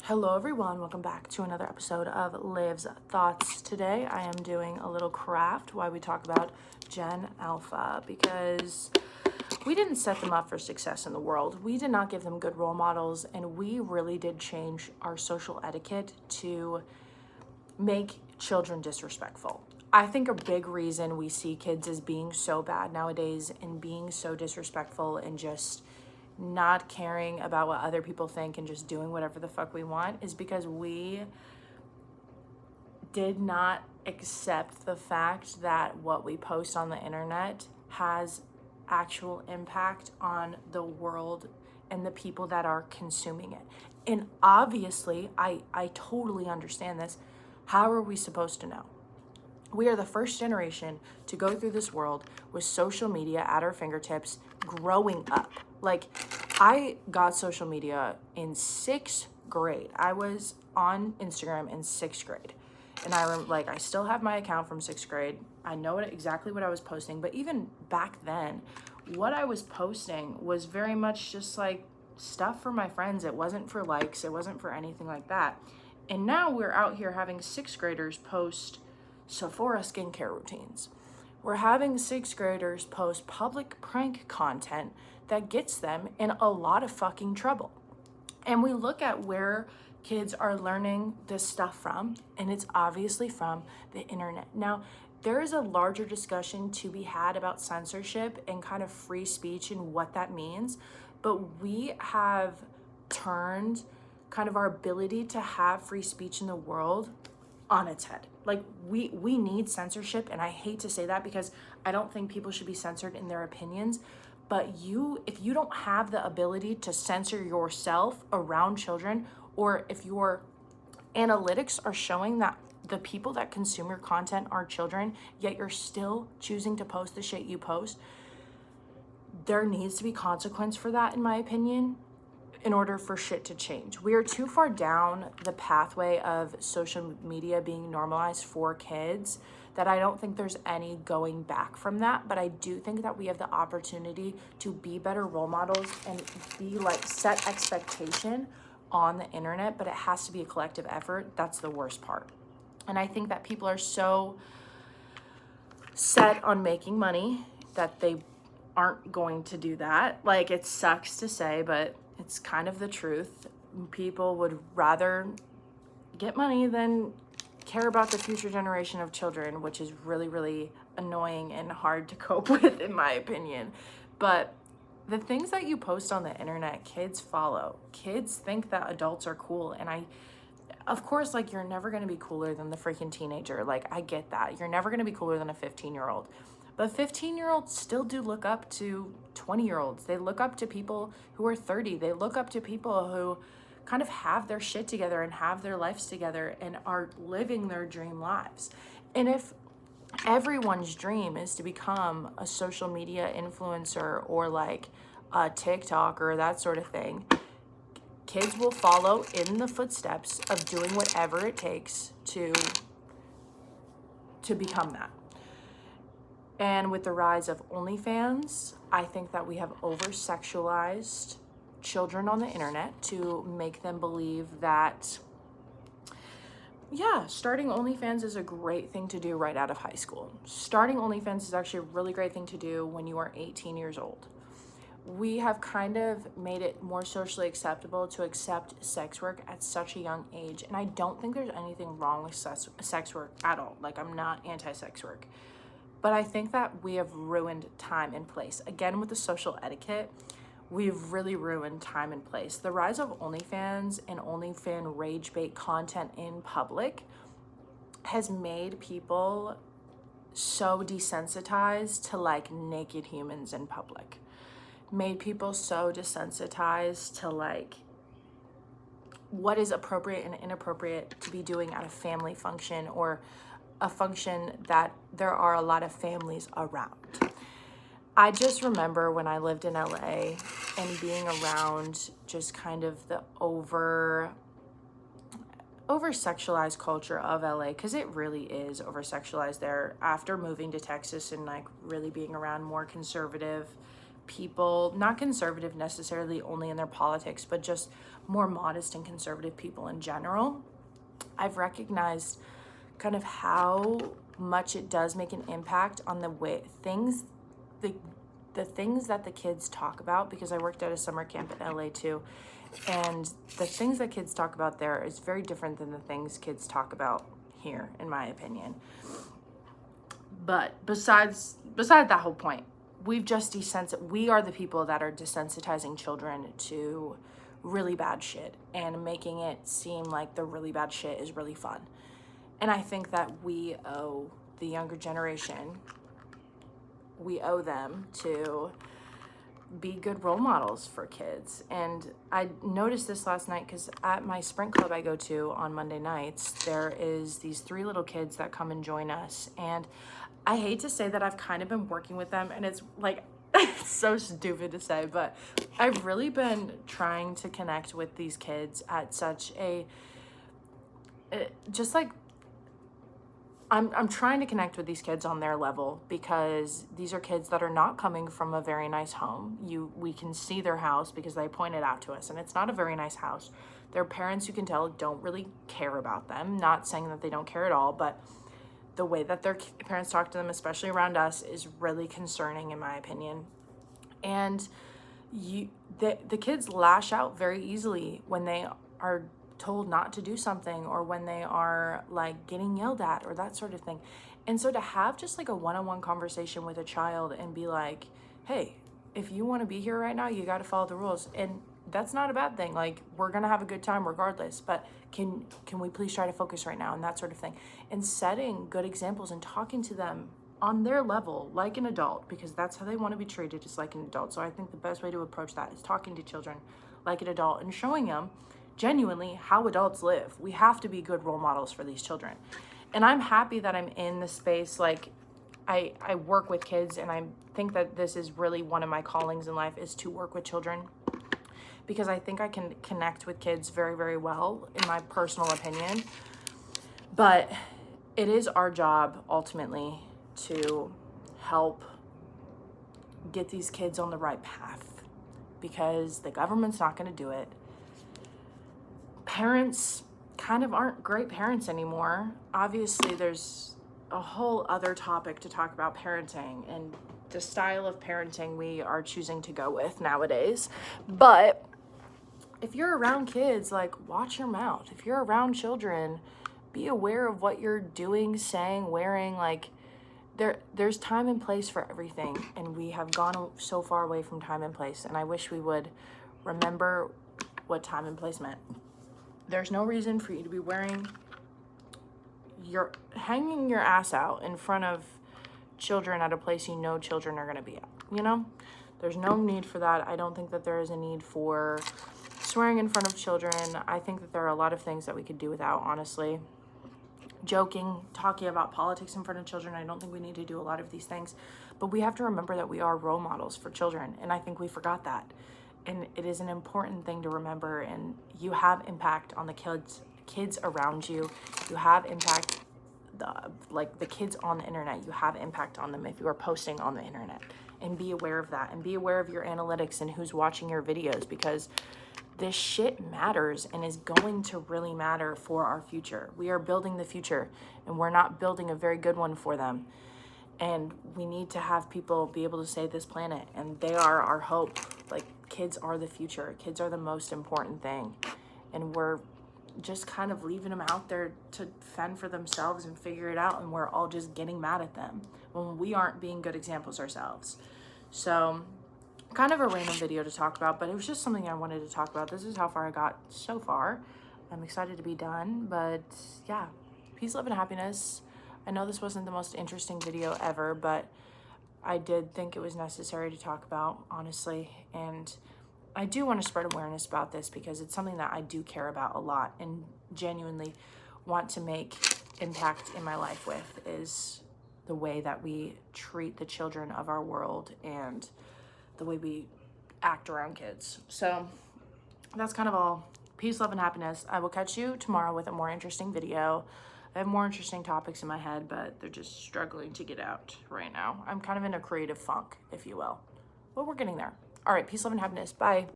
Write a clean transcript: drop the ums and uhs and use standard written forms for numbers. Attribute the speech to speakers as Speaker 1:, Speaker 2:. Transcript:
Speaker 1: Hello everyone, welcome back to another episode of Liv's Thoughts. Today I am doing a little craft while we talk about Gen Alpha because we didn't set them up for success in the world. We did not give them good role models, and we really did change our social etiquette to make children disrespectful. I think a big reason we see kids as being so bad nowadays and being so disrespectful and just not caring about what other people think and just doing whatever the fuck we want is because we did not accept the fact that what we post on the internet has actual impact on the world and the people that are consuming it. And obviously, I totally understand this. How are we supposed to know? We are the first generation to go through this world with social media at our fingertips growing up. Like, I got social media in 6th grade. I was on Instagram in 6th grade. And I still have my account from 6th grade. I know exactly what I was posting. But even back then, what I was posting was very much just like stuff for my friends. It wasn't for likes. It wasn't for anything like that. And now we're out here having 6th graders post Sephora skincare routines. We're having 6th graders post public prank content that gets them in a lot of fucking trouble. And we look at where kids are learning this stuff from, and it's obviously from the internet. Now, there is a larger discussion to be had about censorship and kind of free speech and what that means, but we have turned kind of our ability to have free speech in the world on its head. Like, we need censorship, and I hate to say that because I don't think people should be censored in their opinions, but if you don't have the ability to censor yourself around children, or if your analytics are showing that the people that consume your content are children, yet you're still choosing to post the shit you post, there needs to be consequence for that, in my opinion, in order for shit to change. We are too far down the pathway of social media being normalized for kids that I don't think there's any going back from that. But I do think that we have the opportunity to be better role models and be like set expectation on the internet, but it has to be a collective effort. That's the worst part. And I think that people are so set on making money that they aren't going to do that. Like, it sucks to say, but it's kind of the truth. People would rather get money than care about the future generation of children, which is really, really annoying and hard to cope with, in my opinion. But the things that you post on the internet, kids follow. Kids think that adults are cool. And of course, like, you're never going to be cooler than the freaking teenager. Like, I get that. You're never going to be cooler than a 15-year-old. But 15-year-olds still do look up to 20-year-olds. They look up to people who are 30. They look up to people who kind of have their shit together and have their lives together and are living their dream lives. And if everyone's dream is to become a social media influencer or like a TikTok or that sort of thing, kids will follow in the footsteps of doing whatever it takes to become that. And with the rise of OnlyFans, I think that we have over-sexualized children on the internet to make them believe that, yeah, starting OnlyFans is a great thing to do right out of high school. Starting OnlyFans is actually a really great thing to do when you are 18 years old. We have kind of made it more socially acceptable to accept sex work at such a young age. And I don't think there's anything wrong with sex work at all. Like, I'm not anti-sex work. But I think that we have ruined time and place. Again, with the social etiquette, we've really ruined time and place. The rise of OnlyFans and OnlyFans rage bait content in public has made people so desensitized to like naked humans in public. Made people so desensitized to like what is appropriate and inappropriate to be doing at a family function or a function that there are a lot of families around. I just remember when I lived in LA and being around just kind of the over-sexualized culture of LA, because it really is over-sexualized there. After moving to Texas and like really being around more conservative people, not conservative necessarily only in their politics, but just more modest and conservative people in general, I've recognized kind of how much it does make an impact on the way the things that the kids talk about, because I worked at a summer camp in LA too, and the things that kids talk about there is very different than the things kids talk about here, in my opinion. But besides that whole point, we are the people that are desensitizing children to really bad shit and making it seem like the really bad shit is really fun. And I think that we owe the younger generation, we owe them to be good role models for kids. And I noticed this last night because at my sprint club I go to on Monday nights, there is these 3 little kids that come and join us. And I hate to say that I've kind of been working with them, and it's like, it's so stupid to say, but I've really been trying to connect with these kids at such just like, I'm trying to connect with these kids on their level, because these are kids that are not coming from a very nice home. We can see their house because they pointed out to us, and it's not a very nice house. Their parents, you can tell, don't really care about them. Not saying that they don't care at all, but the way that their parents talk to them, especially around us, is really concerning in my opinion. And the kids lash out very easily when they are told not to do something, or when they are like getting yelled at or that sort of thing. And so to have just like a one-on-one conversation with a child and be like, hey, if you want to be here right now, you got to follow the rules. And that's not a bad thing. Like, we're going to have a good time regardless, but can we please try to focus right now, and that sort of thing. And setting good examples and talking to them on their level like an adult, because that's how they want to be treated, just like an adult. So I think the best way to approach that is talking to children like an adult and showing them genuinely how adults live. We have to be good role models for these children. And I'm happy that I'm in the space. Like, I work with kids, and I think that this is really one of my callings in life, is to work with children, because I think I can connect with kids very, very well, in my personal opinion. But it is our job ultimately to help get these kids on the right path, because the government's not going to do it. Parents kind of aren't great parents anymore. Obviously, there's a whole other topic to talk about parenting and the style of parenting we are choosing to go with nowadays. But if you're around kids, like, watch your mouth. If you're around children, be aware of what you're doing, saying, wearing. Like, there's time and place for everything, and we have gone so far away from time and place, and I wish we would remember what time and place meant. There's no reason for you to be hanging your ass out in front of children at a place you know children are going to be at, you know? There's no need for that. I don't think that there is a need for swearing in front of children. I think that there are a lot of things that we could do without, honestly. Joking, talking about politics in front of children, I don't think we need to do a lot of these things. But we have to remember that we are role models for children, and I think we forgot that. And it is an important thing to remember, and you have impact on the kids around you. You have impact, the kids on the internet, you have impact on them if you are posting on the internet. And be aware of that, and be aware of your analytics and who's watching your videos, because this shit matters and is going to really matter for our future. We are building the future, and we're not building a very good one for them. And we need to have people be able to save this planet, and they are our hope. Like, kids are the future. Kids are the most important thing. And we're just kind of leaving them out there to fend for themselves and figure it out, and we're all just getting mad at them when we aren't being good examples ourselves. So, kind of a random video to talk about, but it was just something I wanted to talk about. This is how far I got so far. I'm excited to be done, but yeah, peace, love, and happiness. I know this wasn't the most interesting video ever, but I did think it was necessary to talk about, honestly. And I do want to spread awareness about this, because it's something that I do care about a lot and genuinely want to make impact in my life with, is the way that we treat the children of our world and the way we act around kids. So that's kind of all. Peace, love, and happiness. I will catch you tomorrow with a more interesting video. I have more interesting topics in my head, but they're just struggling to get out right now. I'm kind of in a creative funk, if you will. but we're getting there. All right, peace, love, and happiness. Bye.